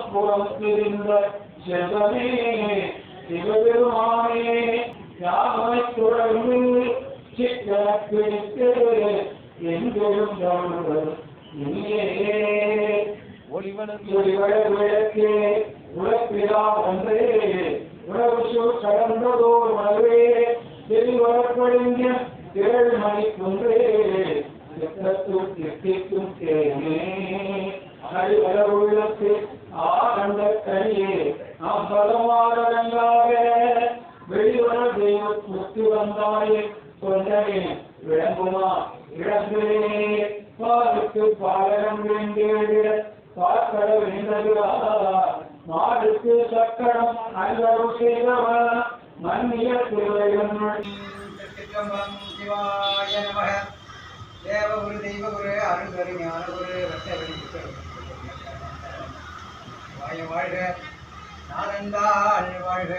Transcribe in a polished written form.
புறம் திரிந்த செல்வமே சிவபெருமானே யாமை தொடர்ந்து சிக்கனப்பிடித்து எங்கெழும் தமிழர் இனியே ஒளிவள விளக்கே உலப்பிலா ஒன்றே உணவு சூழ் கடந்ததோர் உணவே தெளிவரப்படிங்க திரள் மணிக்குன்றே சித்தத்துள் திட்டிக்கும் தேனே அழிவளவுள்ளத்து ஆகண்ட கனியே அம்பலமாரங்காக வெளிவர தெய்வ முத்து வந்தாயே சொன்னே விளங்குமா இழந்தே பாலுக்கு பாலகம் வேண்டிய பார்க்கட வேண்டதுரா மாடுக்கு சக்கரம் அல்லரும் செய்தவன் மன்னிய திருவையும் சிவாய நம தேவகுரு தெய்வகுரு அருள்கரு ஞானகுரு ரத்தவரி வாய வாழ்க நானந்தாள் வாழ்க